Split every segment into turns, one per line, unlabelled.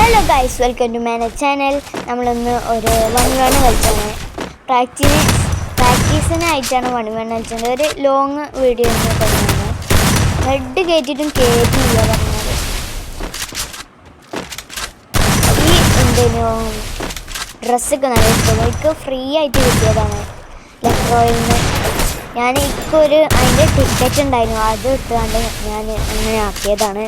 Hello guys, welcome to my channel. നമ്മളിന്ന് ഒരു 1v1 കളിച്ചാണ്. പ്രാക്ടീസിനായിട്ടാണ് 1v1 കളിച്ചത്. ഒരു ലോങ് വീഡിയോ തന്നെയാണ്. ഹെഡ് കയറ്റിയിട്ടും കയറ്റിയില്ല പറഞ്ഞത്. ഈ എന്തേനോ ഡ്രസ്സൊക്കെ നല്ല ഇഷ്ടം. എനിക്ക് ഫ്രീ ആയിട്ട് കിട്ടിയതാണ് ലെക്രോയിൽ നിന്ന്. ഞാൻ ഇക്കൊരു അതിൻ്റെ ടിക്കറ്റ് ഉണ്ടായിരുന്നു, അത് ഇട്ടുകൊണ്ട് ഞാൻ അങ്ങനെ ആക്കിയതാണ്.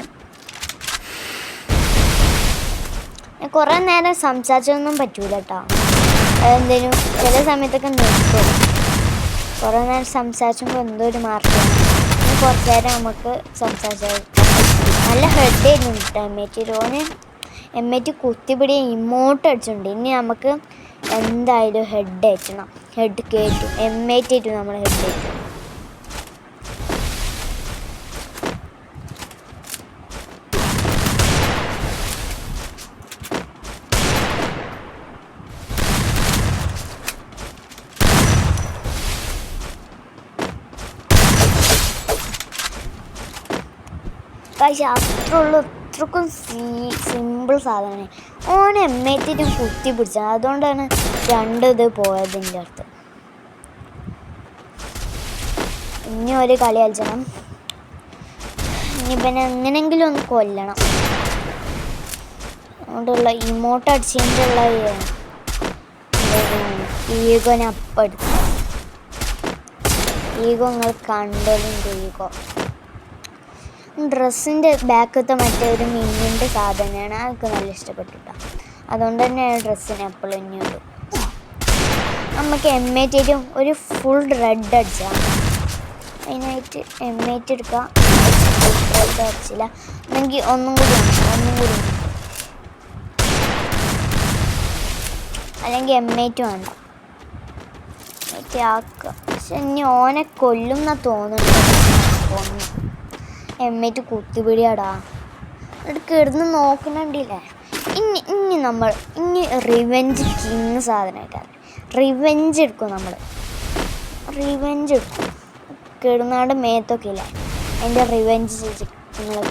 കുറേ നേരം സംസാരിച്ചൊന്നും പറ്റൂല കേട്ടോ. എന്തേലും ചില സമയത്തൊക്കെ നിർത്തും. കുറേ നേരം സംസാരിച്ചുമ്പോൾ എന്തോ ഒരു മാർക്കാണ്. ഇനി കുറച്ച് നേരം നമുക്ക് സംസാരിച്ചാൽ നല്ല ഹെഡ് ആയിരുന്നു കേട്ടോ. എമ്മേറ്റ് കുത്തിപ്പിടി ഇമോട്ട് അടിച്ചിട്ടുണ്ട്. ഇനി നമുക്ക് എന്തായാലും ഹെഡ് അയറ്റണം. ഹെഡ് കയറ്റും, എമ്മേറ്റായിട്ടും നമ്മൾ ഹെഡ് അയറ്റും. പക്ഷെ അത്രക്കും സിമ്പിൾ സാധനമാണ്. ഓനെ എമ്മേറ്റിട്ടും കുത്തി പിടിച്ചത്, അതുകൊണ്ടാണ് ഇത് പോയതിൻ്റെ അടുത്ത്. ഇനി ഒരു കളി കളിച്ചണം. ഇനി പിന്നെ എങ്ങനെയെങ്കിലും ഒന്ന് കൊല്ലണം. അതുകൊണ്ടുള്ള ഇമോട്ട് അടിച്ചതിൻ്റെയുള്ള ഈഗോനെ അപ്പം എടുത്തു. ഈഗോ നിങ്ങൾ കണ്ടതിൻ്റെ ഈഗോ. ഡ്രസ്സിൻ്റെ ബാക്കത്തെ മറ്റേ ഒരു മിന്നിൻ്റെ സാധനമാണ്, അതൊക്കെ നല്ല ഇഷ്ടപ്പെട്ടിട്ടാ. അതുകൊണ്ട് തന്നെ ഡ്രസ്സിന് എപ്പോഴും ഇനിയുണ്ട്. നമുക്ക് എമ്മേറ്റും ഒരു ഫുൾ റെഡ് അടിച്ചാൽ അതിനായിട്ട് എമ്മേറ്റ് എടുക്കാം. റെഡ് അടിച്ചില്ല എന്നെങ്കിൽ ഒന്നും കൂടി അല്ലെങ്കിൽ എമ്മേറ്റ് വേണ്ട, എമ്മേറ്റ് ആക്കുക. പക്ഷെ ഇനി ഓനെ കൊല്ലും എന്നാ തോന്നുന്നു. എമ്മേറ്റ് കുത്തിപിടിയാടാ. എന്നിട്ട് കിടന്ന് നോക്കണണ്ടില്ലേ. ഇനി റിവെഞ്ച് കിങ് സാധനമായിട്ടാണ്. റിവെഞ്ച് എടുക്കും നമ്മൾ. കിടന്നാണ്ട് മേത്തൊക്കെ ഇല്ലേ, അതിൻ്റെ റിവെഞ്ച് നിങ്ങൾ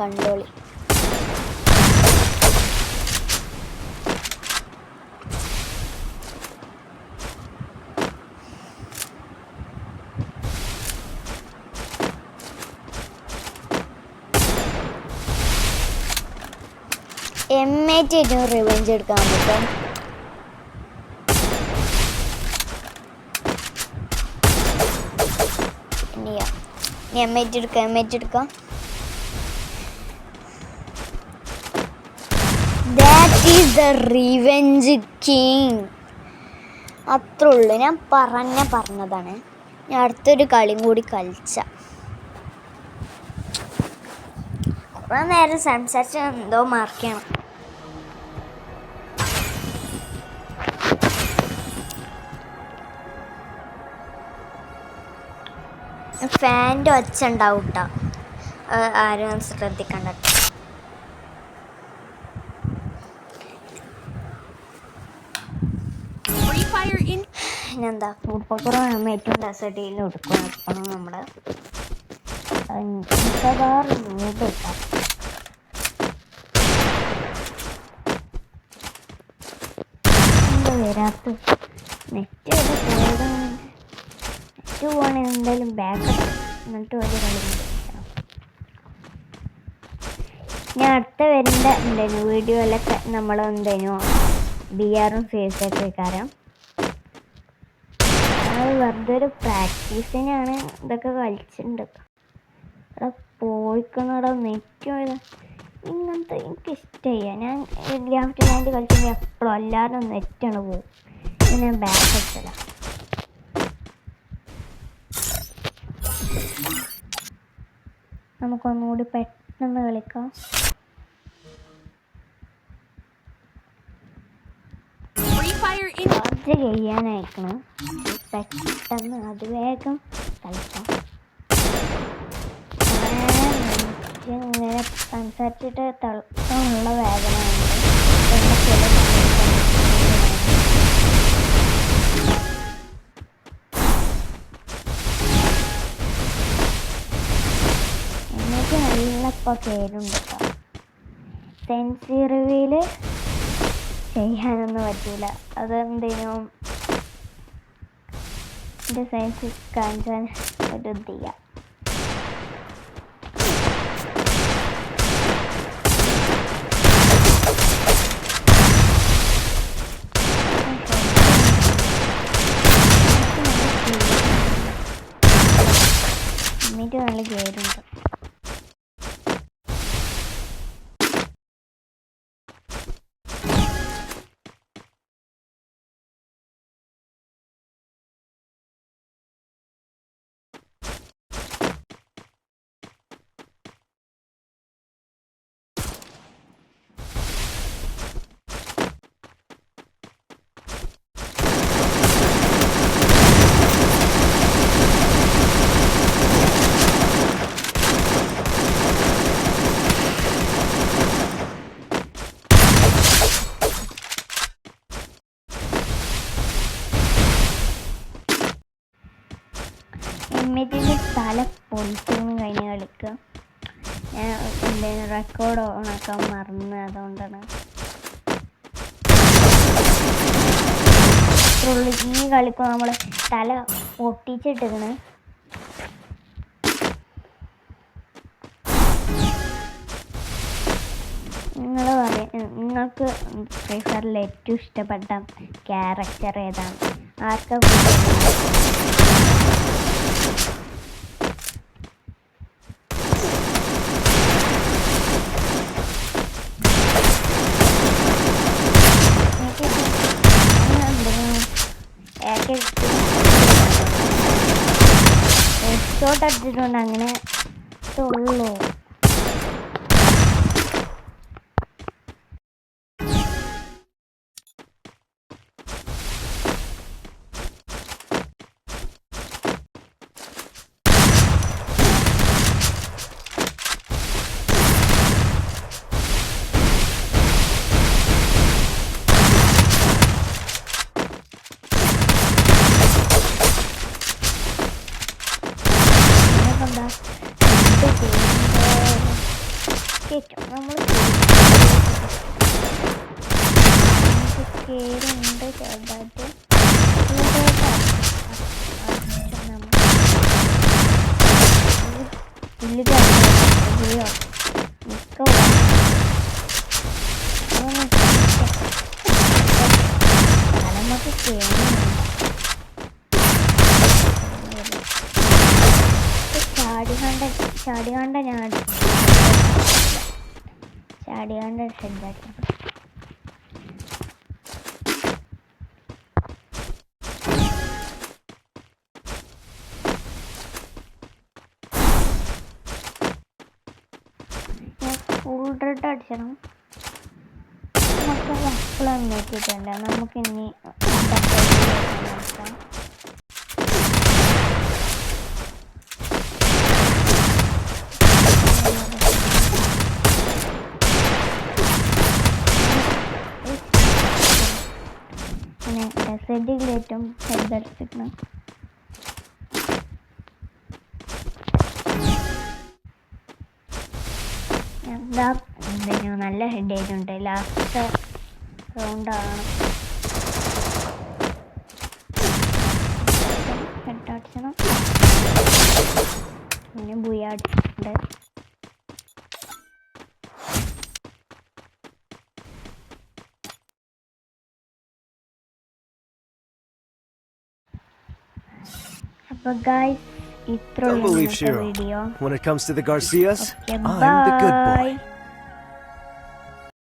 കണ്ടോളി. എമ്മേറ്റായിട്ടും റിവെഞ്ച് എടുക്കാൻ പറ്റും. എമ്മേറ്റ് എടുക്കാം. That is the revenge king. അത്രേ ഉള്ളൂ. ഞാൻ പറഞ്ഞതാണ്. ഞാൻ അടുത്തൊരു കളിയും കൂടി കളിച്ച. കുറേ നേരം സംസാരിച്ച എന്തോ മാർക്കാണ്. ഫാൻ്റെ ഒച്ച ഉണ്ടാവും കേട്ടോ, ആരും ശ്രദ്ധിക്കണ്ട. പിന്നെന്താ, സൂപ്പർ ഏറ്റവും ഡെസേർട്ടിൽ എടുക്കണം നമ്മൾ. വരാത്ത നെറ്റ് പോവാണെങ്കിൽ എന്തായാലും ബാക്കപ്പ് എന്നിട്ട് ഒരു കളി. ഞാൻ അടുത്ത വരുന്ന വീഡിയോയിലൊക്കെ നമ്മൾ BR-ഉം ഫേസൊക്കെ കാരണം അത് വെറുതെ ഒരു പ്രാക്ടീസിനാണ് ഇതൊക്കെ കളിച്ചിട്ടുണ്ട്. അവിടെ പോയിക്കണവിടെ നെറ്റ് പോയത് ഇങ്ങനത്തെ എനിക്കിഷ്ടമില്ല. ഞാൻ ഗ്രാഫിറ്റി ലാൻഡ് കളിക്കുമ്പോൾ എപ്പോഴും എല്ലാവരും നെറ്റാണ് പോകും. ഞാൻ ബാക്കപ്പില്ല. നമുക്കൊന്നുകൂടി പെട്ടെന്ന് കളിക്കാം. അത് ചെയ്യാനായിരിക്കണം പെട്ടെന്ന്, അത് വേഗം കളിക്കാം. ഇങ്ങനെ സംസാരിച്ചിട്ട് തിളക്കമുള്ള വേദന എന്നിട്ട് നല്ല പേരുണ്ട് കേട്ടോ. സെൻസി റിവീല് ചെയ്യാനൊന്നും പറ്റില്ല. അതെന്തേനും എൻ്റെ സയൻസ് കാണിച്ചാൻ ഒരു ഇതില്ല. എന്നിട്ട് നല്ല കേടുണ്ട്. എമ്മിറ്റിൻ്റെ തല പൊളിച്ചൊന്നും കഴിഞ്ഞ് കളിക്കുക. ഞാൻ എന്തെങ്കിലും റെക്കോർഡ് ഓണാക്കാൻ മറന്ന്, അതുകൊണ്ടാണ്. ഈ കളിക്കും നമ്മൾ തല പൊട്ടിച്ചിട്ടിരിക്കണ്. നിങ്ങൾ പറയും നിങ്ങൾക്ക് ഫ്രീ ഫയറിൽ ഏറ്റവും ഇഷ്ടപ്പെട്ട ക്യാരക്ടർ ഏതാണ്? ആർക്കാ ഷോട്ട് അടിച്ചിട്ടുണ്ട്, അങ്ങനെ ഉള്ളൂ. നമ്മൾ കേടുണ്ട് ചെറുതായിട്ട്. നമുക്ക് ചാടി കണ്ട ഞാൻ ഹെഡാക്കി. ഫുൾ റെഡ് അടിക്കണം. നമുക്ക് എപ്പോഴും നോക്കിയിട്ടുണ്ട്. നമുക്കിനി ഡെസേർട്ടിലേറ്റവും ഹെഡ് അടിച്ചിരിക്കണം. എന്തെങ്കിലും നല്ല ഹെഡ് ആയിട്ടുണ്ട്. ലാസ്റ്റ് റൗണ്ടാണ്. ഹെഡ് അടിച്ചണം. പിന്നെ ബുയ അടിച്ചിട്ടുണ്ട്. But guys,
Don't believe Shiro. When it comes to the Garcias,
okay,
I'm the good boy.